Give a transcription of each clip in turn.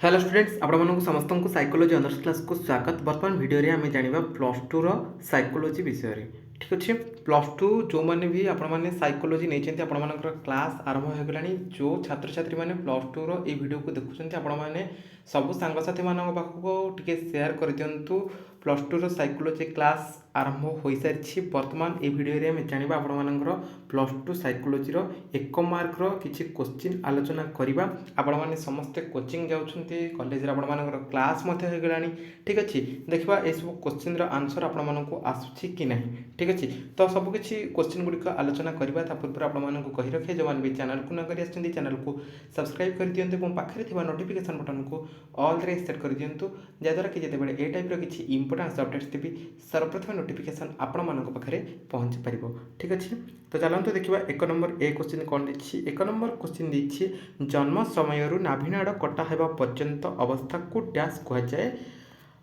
Hello students आपण समस्त को साइकोलॉजी ऑनर्स क्लास को स्वागत। वर्तमान वीडियो रे आम जाना प्लस टू साइकोलॉजी विषय ठीक अच्छे। प्लस टू जो मैंने भी आपण साइकोलॉजी नहीं आपण क्लास आरंभ हो गला। जो छात्र छात्री मैंने प्लस टू रो वीडियो को देखुं आपण मैंने सबू सांगसाथी मान पाखक टे सेयार कर दिंतु। प्लस टू साइकोलॉजी क्लास आरंभ हो सारी। वर्तमान ये वीडियो रे आम जाना आपण प्लस टू साइकोलॉजी एक मार्क किसी क्वेश्चन आलोचना करवा। आपण मैंने समस्ते कोचिंग जाउछन्ति कॉलेज रे आपण क्लास हो गलानी ठीक अच्छे। देखा ये सब क्वेश्चन आंसर आपण आसूची कि नहीं ठीक अच्छे। तो सबकि क्वेश्चन गुड़िक आलोचना करवा पूर्व आपको कही रखे जो मैंने भी चैनल को न कर चैनल को सब्सक्राइब कर दिंतु और पाखे नोटिफिकेशन बटन को ऑल रे सेट कर दिंतु जहाँद्वारा कि जितेबाला ए टाइप किसी इंपोर्टान्स अपडेट्स देवी सर्वप्रथम नोटिफिकेशन आपण मान पाखे पहुँच पार ठीक अच्छे। तो चलते देखा एक नंबर ए क्वेश्चन कौन देखिए। एक नंबर क्वेश्चन देखिए जन्म समय नाभिनाड़ कटा होगा पर्यंत अवस्था को डैश कहुए।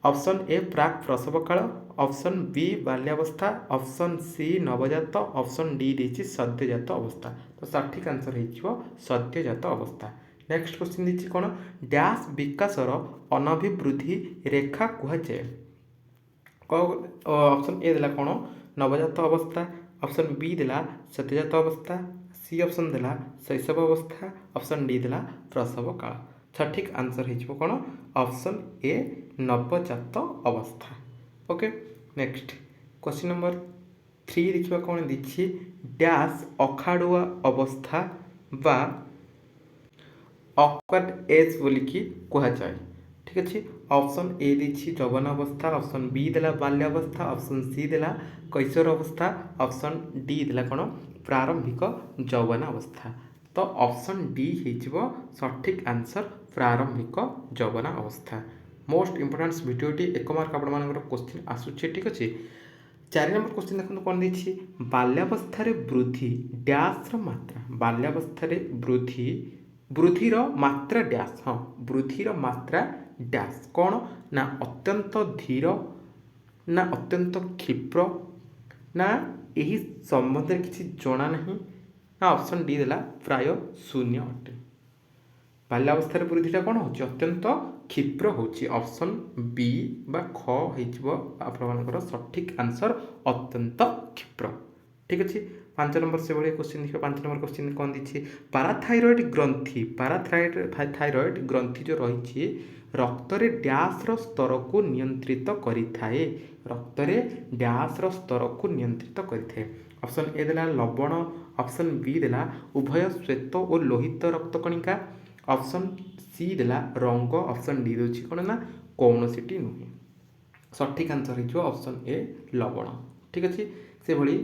ऑप्शन ए प्राक प्रसव काल, ऑप्शन बी बाल्यावस्था, ऑप्शन सी नवजात, ऑप्शन डी देखिए सद्यजात अवस्था। तो सठिक आंसर हो सद्यजात अवस्था। नेक्स्ट क्वेश्चन देखिए कौन डैश विकासर अनभिवृद्धि रेखा कहुए। ऑप्शन ए देला कौन नवजात अवस्था, ऑप्शन बी देला सत्यजात अवस्था, सी ऑप्शन देला शैशव अवस्था, ऑप्शन डी देला प्रसव काल। सठिक आंसर हो कौन ऑप्शन ए नवजात अवस्था। ओके नेक्स्ट क्वेश्चन नंबर 3 देखिए कौन देखिए डैश अखाड़ुआ अवस्था बा ऑकवर्ड एज बोलिकी कहुए ठीक अच्छे। ऑप्शन ए देखिए जौवन अवस्था, ऑप्शन बी देला बाल्यावस्था, ऑप्शन सी देला कैशोर अवस्था, ऑप्शन डी देला कौन प्रारंभिक यौवन अवस्था। तो ऑप्शन डी हो सठिक आंसर प्रारंभिक यौवन अवस्था। मोस्ट इंपोर्टेंट भिडियोटी एक मार्क आपण क्वेश्चन आसूचे ठीक अच्छे। 4 नंबर क्वेश्चन देखो कौन देखिए बाल्यावस्था वृद्धि डैश मात्रा। बाल्यावस्था वृद्धि वृद्धिर मात्रा डैश हाँ वृद्धिर मात्रा डैश कौन ना अत्यंत धीर ना अत्यंत क्षिप्र ना यही संबंध में किसी जना नहीं ना ऑप्शन डी देला प्राय शून्य अटे। बाल्यावस्था वृद्धिटा कौन हो अत्यंत क्षिप्र होची ऑप्शन बी बा ख हो सठिक आंसर अत्यंत क्षिप्र ठीक अच्छे। 5 नंबर से भाई क्वेश्चन देखिए। 5 नंबर क्वेश्चन कौन दीजिए पाराथायरॉयड ग्रंथि थायरॉयड ग्रंथि जो रही रक्तरे डैश स्तर को नियंत्रित करिथाए। रक्तरे डैश स्तर को नियंत्रित करिथाए। ऑप्शन ए देला लवण, ऑप्शन बी देला उभय श्वेत और लोहित रक्तकणिका, ऑप्शन सी देला रंग, ऑप्शन डी दूसरी कौन ना कौन सी नुहे। सठिक आंसर हो ऑप्शन ए लवण ठीक अच्छे। से भली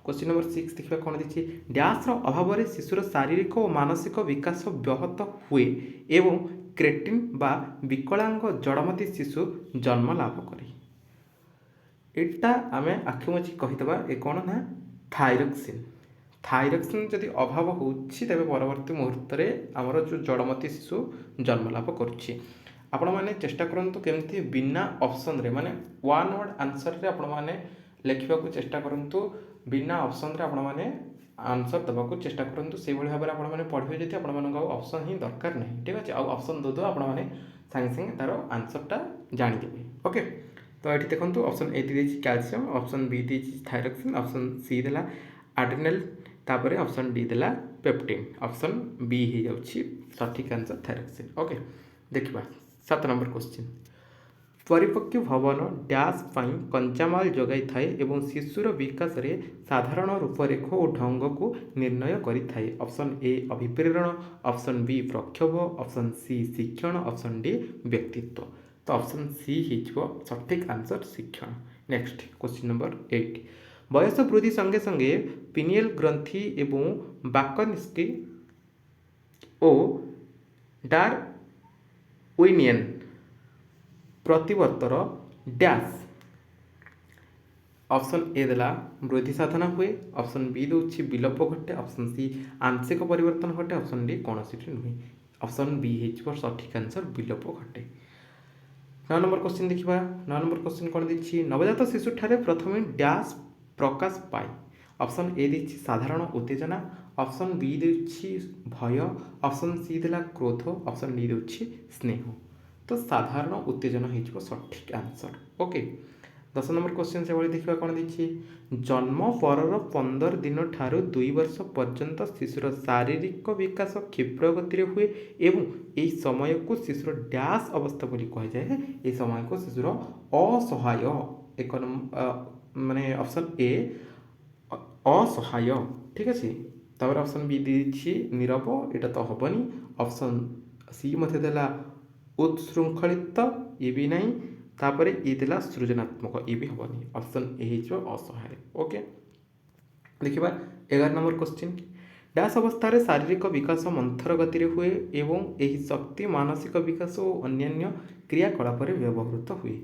क्वेश्चन नंबर 6 देखा कौन देखिए डैश अभाव में शिशुर शारीरिक और मानसिक विकास व्याहत हुए एवं क्रेटिन बा विकलांग जड़मती शिशु जन्म लाभ करे। एटा आम आखि मुझी कहीदे ए कौन ना थायरक्सिन। थायरक्सिन जदि अभाव हो परवर्ती मुहूर्त में आमर जो जड़मती शिशु जन्म लाभ करुच्ची। आपण मैंने चेष्टा करंतु केमती बिना ऑप्शन रे माने वन वर्ड आंसर रे आपण मैंने लिखा चेष्टा करंतु बिना ऑप्शन रे आपण मैंने आंसर देवाक चेष्टा करंतु से भाव में आपण मैंने पढ़े जब आपण ऑप्शन ही दरकार नहीं ठीक अच्छे। ऑप्शन दे आपण मैंने सांगे सांगे तार आंसरटा जानीदेवे ओके। तो ये देखो ऑप्शन ए दी कैल्शियम, ऑप्शन बी दी थायरक्सिन, ऑप्शन सी देला आड्रिनल तापर ऑप्शन डी देला पेप्टिन, ऑप्शन बी हो जाउछि सठिक आंसर थायरक्सिन ओके। देखा 7 नंबर क्वेश्चन परिपक्व भवन डैश पाई कंचामाल जगाई थाए एवं शिशुर विकास रे साधारण रूपरेख और ढंग को निर्णय करि थाए। ऑप्शन ए अभिप्रेरण, ऑप्शन बी प्रक्षोभ, ऑप्शन सी शिक्षण, ऑप्शन डी व्यक्तित्व। तो ऑप्शन सी हो सठिक आंसर शिक्षण। नेक्स्ट क्वेश्चन नंबर 8 बयस वृद्धि संगे संगे पिनियल ग्रंथि एवं बाकनिस्की ओ डार्विनियन प्रतिवर्तर डैश। ऑप्शन ए देला वृद्धि साधना हुए, ऑप्शन बी दूसरी विलोप घटे, ऑप्शन सी आंशिक परिवर्तन घटे, ऑप्शन डी कौन सी नुहे। ऑप्शन बी हो सठिक आंसर विलोप घटे। 9 नंबर क्वेश्चन देखा। 9 नंबर क्वेश्चन कौन देखिए नवजात शिशु ठारे प्रथम डैश प्रकाश पाए। ऑप्शन ए देखिए साधारण उत्तेजना, ऑप्शन बी देउछि भय, ऑप्शन सी देला क्रोध, ऑप्शन डी देउछि स्नेह। तो साधारण उत्तेजना हो सठिक आंसर। ओके 10 नंबर क्वेश्चन से देखा कौन देखिए जन्म परर 15 दिन ठारू 2 वर्ष पर्यंत शिशुर शारीरिक विकास क्षिप्र गति हुए एवं यही समय को शिशुर डैश अवस्था बोली कह जाए। ये समय को शिशुर असहाय एक माने ऑप्शन ए असहाय ठीक अच्छे। तापर ऑप्शन बी देछि नीरव एटा तो हेनी। ऑप्शन सी मते देला उत्शृंखलित ये भी नहीं। तापर ये देला सृजनात्मक ये भी हेनी। ऑप्शन ए हो असहाय। ओके देखिए 11 नंबर क्वेश्चन डैश अवस्था शारीरिक विकास मंथर गति हुए एवं यही शक्ति मानसिक विकास और अन्यान्य क्रियाकलाप व्यवहृत हुए।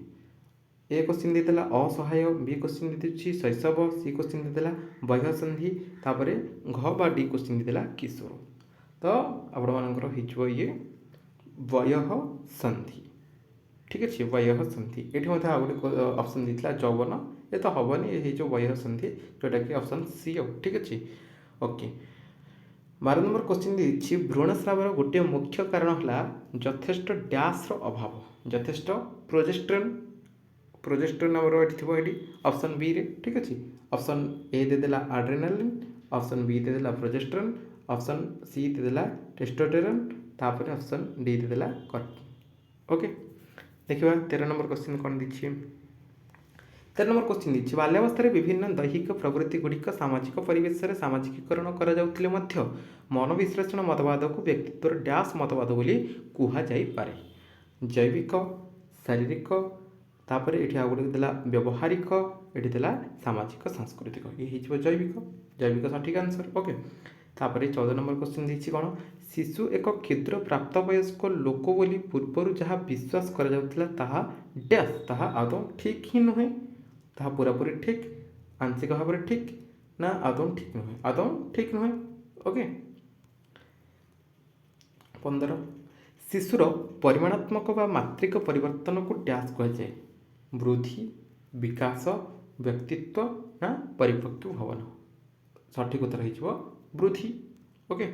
ए क्वेश्चन देदेला असहाय, बी क्वेश्चन देदेछि शैशव, सी क्वेश्चन देदेला वयःसंधि, तापर घ बा डी क्वेश्चन देदेला किशोर। तो आपण मानकर हो ये वयःसंधि ठीक अच्छे। वयःसंधि ये आ गोटे ऑप्शन देता यौवन ये तो हेनी ये जो वयःसंधि जोटा कि ऑप्शन सी ठीक अच्छे। ओके 12 नंबर क्वेश्चन देछि भ्रूणस्रावर गोटे मुख्य कारण है यथेष्ट डैश अभाव। यथेष्ट प्रोजेस्टेरोन नाम ये ऑप्शन बी रे ठीक अच्छे। ऑप्शन ए देदेला एड्रेनालिन, ऑप्शन बी देदेला प्रोजेस्टेरोन, ऑप्शन सी देदेला टेस्टोस्टेरोन, तापर ऑप्शन डी देदेला कॉर्टिसोल। ओके देखिए 13 नंबर क्वेश्चन कौन दीजिए 13 नंबर क्वेश्चन दीजिए बाल्यावस्था विभिन्न दैहिक प्रवृत्ति गुड़िक सामाजिक परिवेश में सामाजिकीकरण कर मनोविश्लेषण मतवाद को व्यक्तित्व डैश मतवाद बोली कहुपर। जैविक शारीरिक तापर ये आगे देला व्यवहारिक ये देला सामाजिक सांस्कृतिक ये हो जैविक। जैविक सठिक आंसर। ओके तापर 14 नंबर क्वेश्चन देखिए कौन शिशु एक क्षुद्र प्राप्त वयस्क लोक बोली पूर्वर जहाँ विश्वास करा डैश ताहा आदौ ठीक ही नुहे ताहा पूरापूरी ठीक आंशिक भाव में ठीक ना आदौ ठीक नुहे आदौ ठीक नुहे। ओके 15 शिशुर परिमाणात्मक व मात्रिक परिवर्तन को डैश कह जाए वृद्धि विकास व्यक्तित्व ना परिपक्व भवन। सठिक उत्तर हो वृद्धि। ओके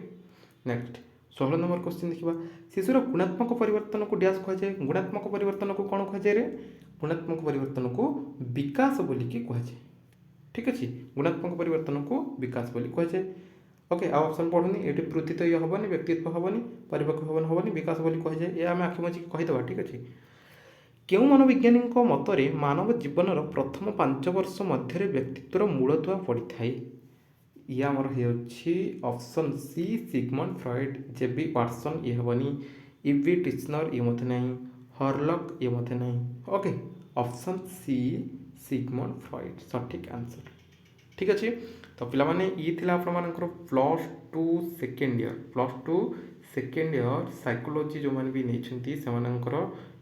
नेक्स्ट 16 नंबर क्वेश्चन देखा शिशुर गुणात्मक परिवर्तन को डैश कह जाए। गुणात्मक परिवर्तन को कौन कह जाए रे गुणात्मक परिवर्तन को विकास बोलिकी कह जाए ठीक अच्छे। गुणात्मक परिवर्तन को विकास बोली कह जाए। ओके आ ऑप्शन पढ़ुनी ये वृद्धि तो ये हेनी व्यक्तित्व हेनी परिपक्व भवन हेनी विकास बोली कह जाए ये आम आखि मझी कहीदेवा ठीक अच्छे। क्यों मनोविज्ञानी मतरे मानव जीवनर प्रथम 5 वर्ष मध्य व्यक्तित्वर मूलदुआ पड़ी था। ये आमर ऑप्शन सी सिगमंड फ्रॉइड, जेबी वाटसन ये हेनी, इवी टिचनर ये मत नहीं, हॉरलॉक ये मत नहीं। Okay option C Sigmund Freud सठिक आंसर ठीक अच्छे। तो पिला माने ये थिला आपण मानकर +2 सेकेंड ईयर साइकोलॉजी जो मैंने भी नहीं से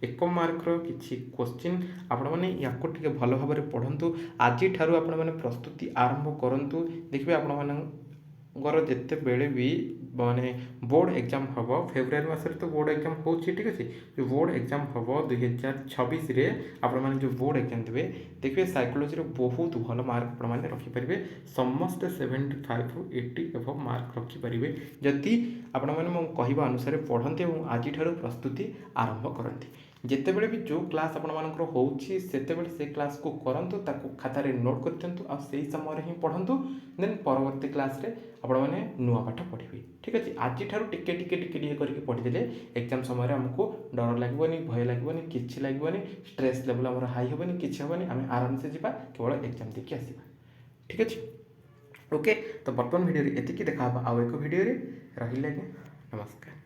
1 मार्कर किसी क्वेश्चन आपण मैंने या भल भाव में पढ़ु। आज ठारू आपण मैंने प्रस्तुति आरंभ करूँ देखिए आपण मानकर जिते बेले भी माने बोर्ड एग्जाम हम फेब्रुआरी मसरे तो बोर्ड एग्जाम हो ठीक अच्छे। जो बोर्ड एग्जाम हम 2026 आपण मैंने जो बोर्ड एग्जाम देवे देखिए साइकोलॉजी बहुत भल मार्क आप रखिपारे समस्ते 75 ରୁ 80 एवं मार्क रखिपारे जदि आपण मैंने कहवा अनुसार पढ़ते और आज प्रस्तुति आरंभ करते। जितेबले भी जो क्लास आपण मानकर होउछि सेतेबेले से क्लास को करंतु ताको खातार नोट कर दिंतु आ सही समय ही पढ़ंतु देन परवर्ती क्लास रे आपण माने नुआ पाठ पढ़िबे ठीक अछि। आज ठारू टिके टिके टिके टिके करके पढ़ी देले एग्जाम समय हमको डर लागबनी भय लागबनी किछि लागबनी स्ट्रेस लेवल हमर हाई हेबनी किछि हेबनी आम आराम से जिबा केवल एग्जाम देखि आसीबा ठीक अछि। ओके तो वर्तमान वीडियो रे एतिकी देखा आ एक वीडियो रे रहिला नमस्कार।